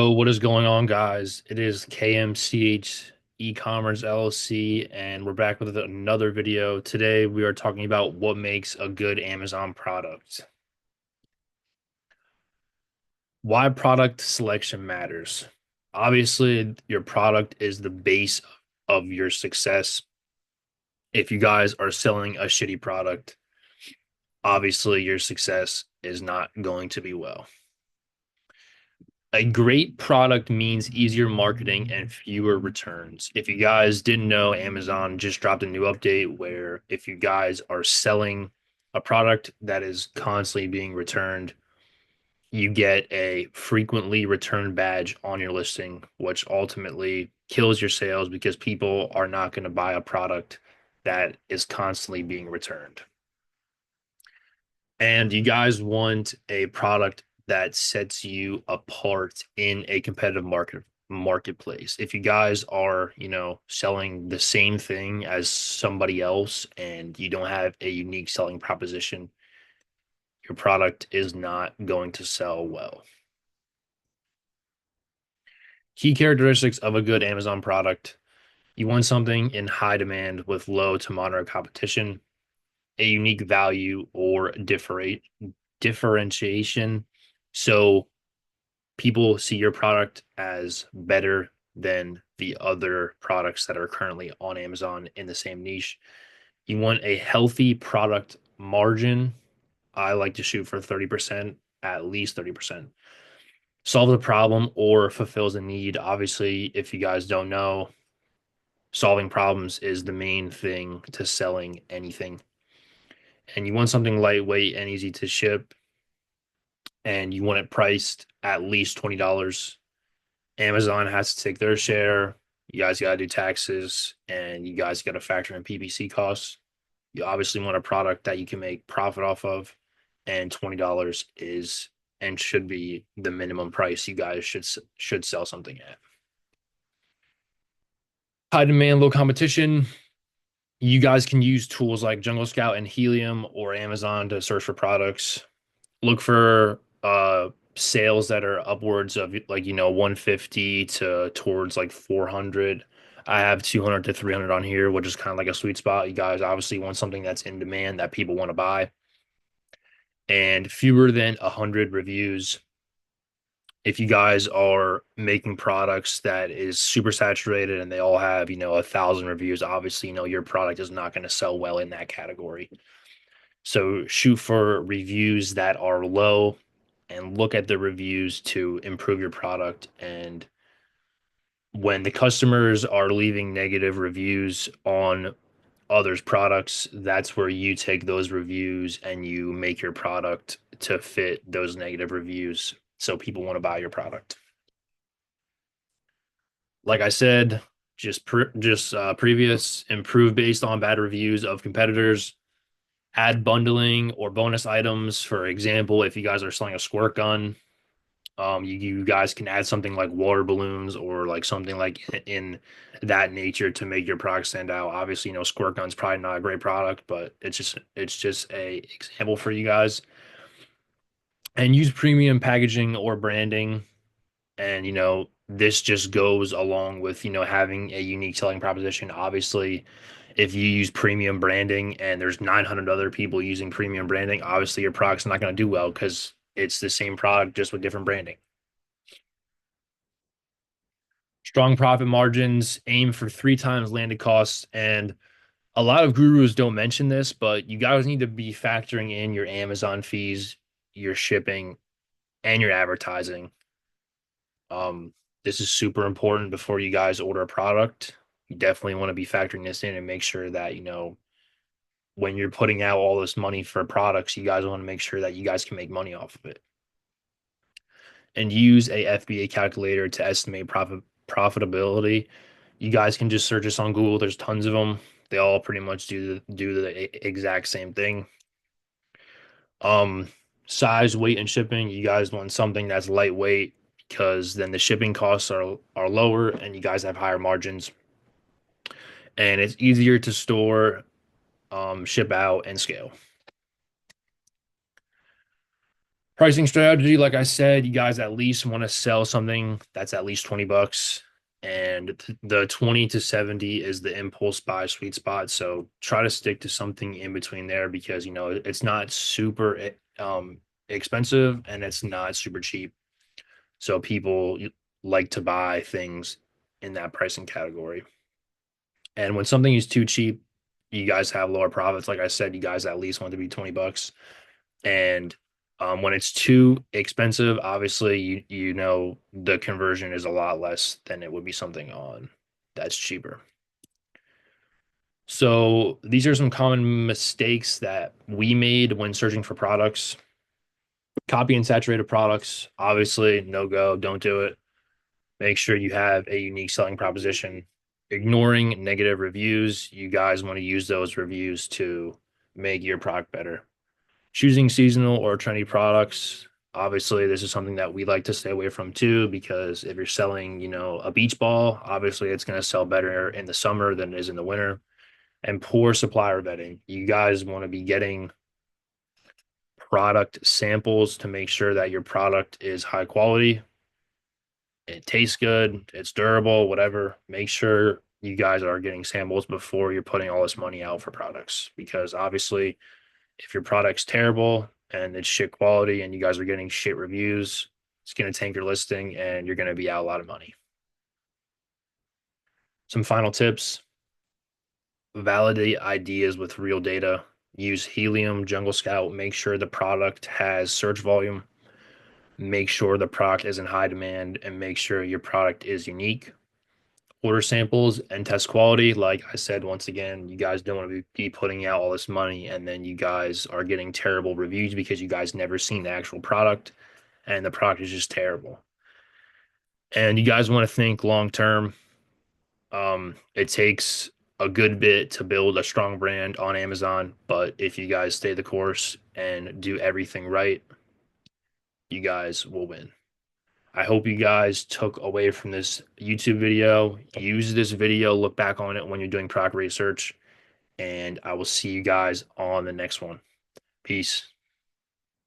Oh, what is going on, guys? It is KMCH E-commerce LLC, and we're back with another video. Today, we are talking about what makes a good Amazon product. Why product selection matters. Obviously, your product is the base of your success. If you guys are selling a shitty product, obviously your success is not going to be well. A great product means easier marketing and fewer returns. If you guys didn't know, Amazon just dropped a new update where if you guys are selling a product that is constantly being returned, you get a frequently returned badge on your listing, which ultimately kills your sales because people are not going to buy a product that is constantly being returned. And you guys want a product that sets you apart in a competitive marketplace. If you guys are, selling the same thing as somebody else and you don't have a unique selling proposition, your product is not going to sell well. Key characteristics of a good Amazon product. You want something in high demand with low to moderate competition, a unique value or differentiation. So people see your product as better than the other products that are currently on Amazon in the same niche. You want a healthy product margin. I like to shoot for 30%, at least 30%. Solve the problem or fulfills a need. Obviously, if you guys don't know, solving problems is the main thing to selling anything. And you want something lightweight and easy to ship, and you want it priced at least $20. Amazon has to take their share. You guys got to do taxes and you guys got to factor in PPC costs. You obviously want a product that you can make profit off of, and $20 is and should be the minimum price you guys should sell something at. High demand, low competition. You guys can use tools like Jungle Scout and Helium or Amazon to search for products. Look for sales that are upwards of 150 to towards like 400. I have 200 to 300 on here, which is kind of like a sweet spot. You guys obviously want something that's in demand that people want to buy, and fewer than 100 reviews. If you guys are making products that is super saturated and they all have 1,000 reviews, obviously your product is not going to sell well in that category. So shoot for reviews that are low and look at the reviews to improve your product. And when the customers are leaving negative reviews on others' products, that's where you take those reviews and you make your product to fit those negative reviews so people want to buy your product. Like I said, previous improve based on bad reviews of competitors. Add bundling or bonus items. For example, if you guys are selling a squirt gun, you guys can add something like water balloons or like something like in that nature to make your product stand out. Obviously, squirt gun's probably not a great product, but it's just a example for you guys. And use premium packaging or branding. And this just goes along with having a unique selling proposition. Obviously, if you use premium branding and there's 900 other people using premium branding, obviously your product's not going to do well because it's the same product just with different branding. Strong profit margins, aim for three times landed costs. And a lot of gurus don't mention this, but you guys need to be factoring in your Amazon fees, your shipping, and your advertising. This is super important before you guys order a product. You definitely want to be factoring this in and make sure that, when you're putting out all this money for products, you guys want to make sure that you guys can make money off of it. And use a FBA calculator to estimate profitability. You guys can just search this on Google. There's tons of them. They all pretty much do the exact same thing. Um, Size, weight, and shipping. You guys want something that's lightweight because then the shipping costs are lower and you guys have higher margins. And it's easier to store, ship out, and scale. Pricing strategy, like I said, you guys at least want to sell something that's at least 20 bucks. And the 20 to 70 is the impulse buy sweet spot. So try to stick to something in between there because, it's not super expensive and it's not super cheap. So people like to buy things in that pricing category. And when something is too cheap, you guys have lower profits. Like I said, you guys at least want to be 20 bucks. And when it's too expensive, obviously you know the conversion is a lot less than it would be something on that's cheaper. So these are some common mistakes that we made when searching for products. Copy and saturated products, obviously, no go, don't do it. Make sure you have a unique selling proposition. Ignoring negative reviews, you guys want to use those reviews to make your product better. Choosing seasonal or trendy products. Obviously, this is something that we like to stay away from too, because if you're selling, a beach ball, obviously it's going to sell better in the summer than it is in the winter. And poor supplier vetting. You guys want to be getting product samples to make sure that your product is high quality, it tastes good, it's durable, whatever. Make sure you guys are getting samples before you're putting all this money out for products because obviously if your product's terrible and it's shit quality and you guys are getting shit reviews, it's going to tank your listing and you're going to be out a lot of money. Some final tips: validate ideas with real data. Use Helium, Jungle Scout. Make sure the product has search volume. Make sure the product is in high demand and make sure your product is unique. Order samples and test quality. Like I said, once again, you guys don't want to be putting out all this money and then you guys are getting terrible reviews because you guys never seen the actual product and the product is just terrible. And you guys want to think long term. It takes a good bit to build a strong brand on Amazon, but if you guys stay the course and do everything right, you guys will win. I hope you guys took away from this YouTube video. Use this video, look back on it when you're doing product research, and I will see you guys on the next one. Peace.